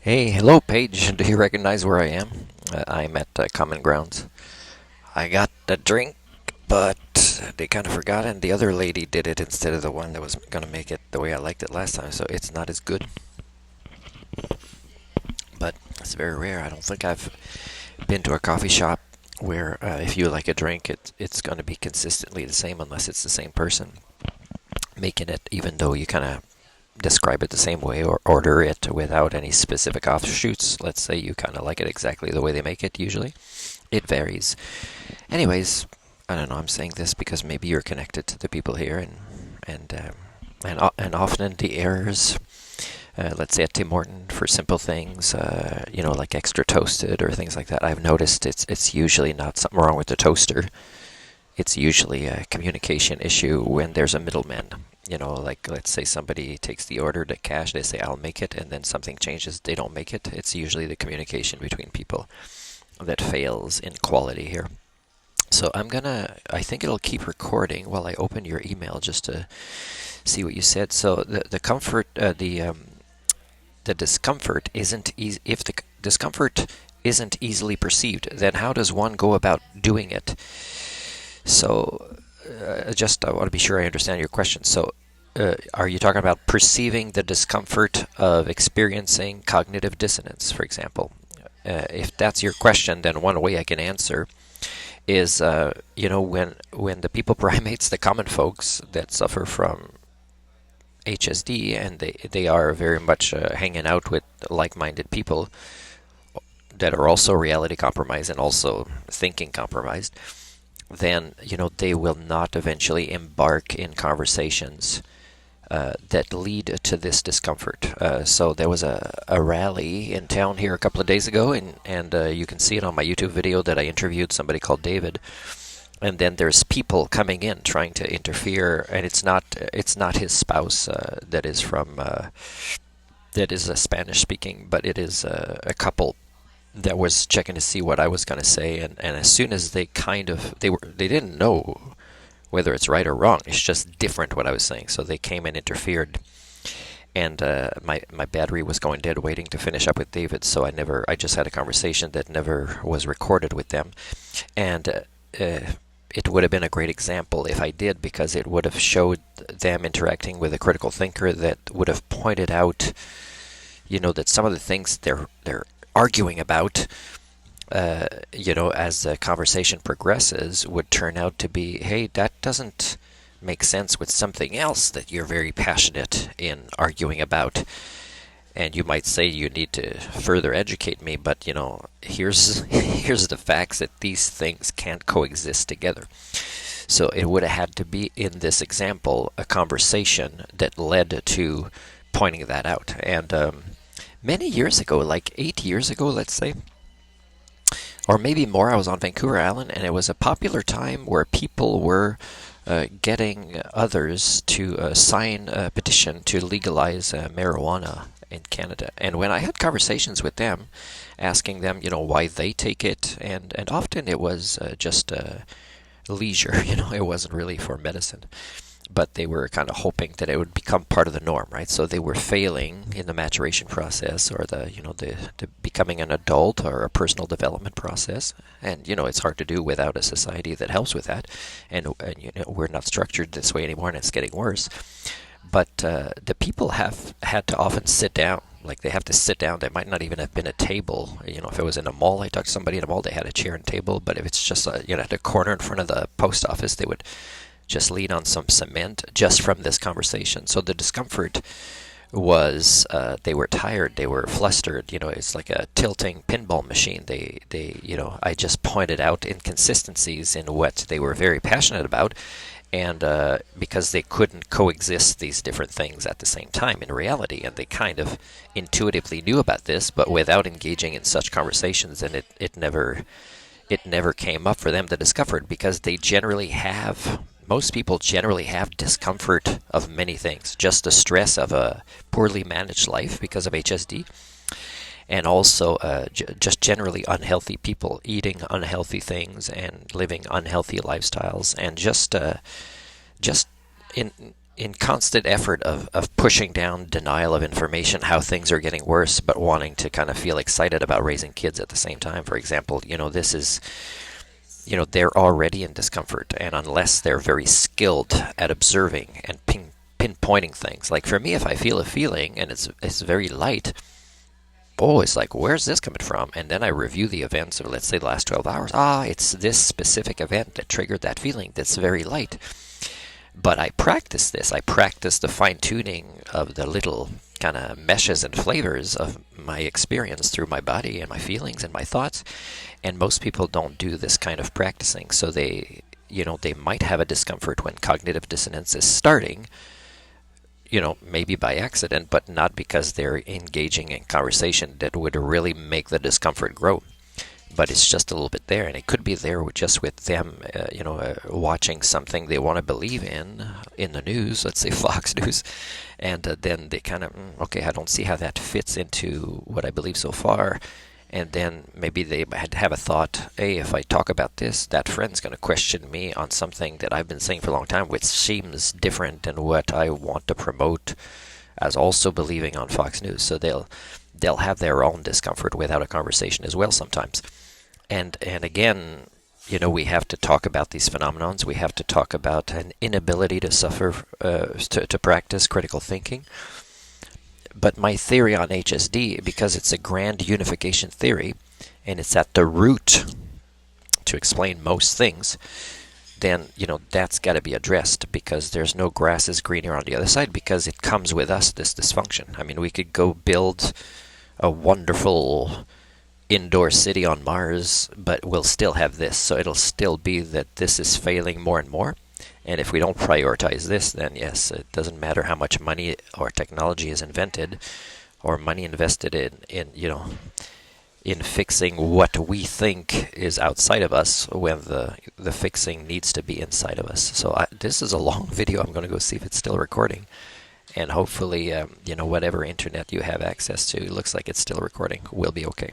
Hey, hello, Paige. Do you recognize where I am? I'm at Common Grounds. I got the drink, but they kind of forgot, and the other lady did it instead of the one that was going to make it the way I liked it last time, so it's not as good. But it's very rare. I don't think I've been to a coffee shop where if you like a drink, it's going to be consistently the same unless it's the same person making it, even though you kind of describe it the same way or order it without any specific offshoots. Let's say you kind of like it exactly the way they make it usually. It varies. Anyways, I don't know. I'm saying this because maybe you're connected to the people here, and often the errors. Let's say at Tim Horton for simple things, like extra toasted or things like that. I've noticed it's usually not something wrong with the toaster. It's usually a communication issue when there's a middleman. Like let's say somebody takes the order to cash, they say I'll make it, and then something changes, they don't make it. It's usually the communication between people that fails in quality here. So I think it'll keep recording while I open your email just to see what you said. So the discomfort isn't easy. If the discomfort isn't easily perceived, then how does one go about doing it? So, I want to be sure I understand your question. So, are you talking about perceiving the discomfort of experiencing cognitive dissonance, for example? If that's your question, then one way I can answer is, when the people primates, the common folks that suffer from HSD, and they are very much hanging out with like-minded people that are also reality compromised and also thinking compromised, then they will not eventually embark in conversations that lead to this discomfort. So there was a rally in town here a couple of days ago, and you can see it on my YouTube video that I interviewed somebody called David. And then there's people coming in trying to interfere, and it's not his spouse that is a Spanish speaking, but it is a couple that was checking to see what I was going to say, and as soon as they didn't know whether it's right or wrong. It's just different what I was saying. So they came and interfered, and my battery was going dead waiting to finish up with David. So I just had a conversation that never was recorded with them, and it would have been a great example if I did, because it would have showed them interacting with a critical thinker that would have pointed out, that some of the things they're arguing about, as the conversation progresses, would turn out to be, hey, that doesn't make sense with something else that you're very passionate in arguing about. And you might say you need to further educate me, but here's here's the facts that these things can't coexist together. So it would have had to be, in this example, a conversation that led to pointing that out. And many years ago, like 8 years ago, let's say, or maybe more, I was on Vancouver Island, and it was a popular time where people were getting others to sign a petition to legalize marijuana in Canada. And when I had conversations with them, asking them, why they take it, and often it was just leisure, it wasn't really for medicine, but they were kind of hoping that it would become part of the norm, right? So they were failing in the maturation process, or the becoming an adult, or a personal development process. And it's hard to do without a society that helps with that. And we're not structured this way anymore, and it's getting worse. But the people have had to often sit down. Like, they have to sit down. There might not even have been a table. If it was in a mall, I talked to somebody in a mall, they had a chair and table. But if it's just at the corner in front of the post office, they would just lean on some cement just from this conversation. So the discomfort was, they were tired, they were flustered. It's like a tilting pinball machine. I just pointed out inconsistencies in what they were very passionate about, and because they couldn't coexist these different things at the same time in reality, and they kind of intuitively knew about this, but without engaging in such conversations, and it never came up for them to discover it, because most people generally have discomfort of many things. Just the stress of a poorly managed life because of HSD, and also just generally unhealthy people eating unhealthy things and living unhealthy lifestyles, and just in in constant effort of pushing down denial of information, how things are getting worse, but wanting to kind of feel excited about raising kids at the same time. For example, this is, they're already in discomfort, and unless they're very skilled at observing and pinpointing things, like for me, if I feel a feeling and it's very light, oh, it's like, where's this coming from? And then I review the events of, let's say, the last 12 hours. It's this specific event that triggered that feeling that's very light. But I practice this. I practice the fine-tuning of the little kind of meshes and flavors of my experience through my body and my feelings and my thoughts. And most people don't do this kind of practicing. So they might have a discomfort when cognitive dissonance is starting, maybe by accident, but not because they're engaging in conversation that would really make the discomfort grow. But it's just a little bit there, and it could be there just with them, watching something they want to believe in the news, let's say Fox News, and then they kind of, okay, I don't see how that fits into what I believe so far. And then maybe they had have a thought, hey, if I talk about this, that friend's going to question me on something that I've been saying for a long time, which seems different than what I want to promote as also believing on Fox News. So they'll have their own discomfort without a conversation as well sometimes. And again, we have to talk about these phenomenons. We have to talk about an inability to suffer, to practice critical thinking. But my theory on HSD, because it's a grand unification theory, and it's at the root to explain most things, then, that's got to be addressed, because there's no grass is greener on the other side, because it comes with us, this dysfunction. I mean, we could go build a wonderful indoor city on Mars, but we'll still have this. So it'll still be that this is failing more and more. And if we don't prioritize this, then yes, it doesn't matter how much money or technology is invented or money invested in fixing what we think is outside of us when the fixing needs to be inside of us. So this is a long video. I'm going to go see if it's still recording. And hopefully, whatever internet you have access to, looks like it's still recording, will be okay.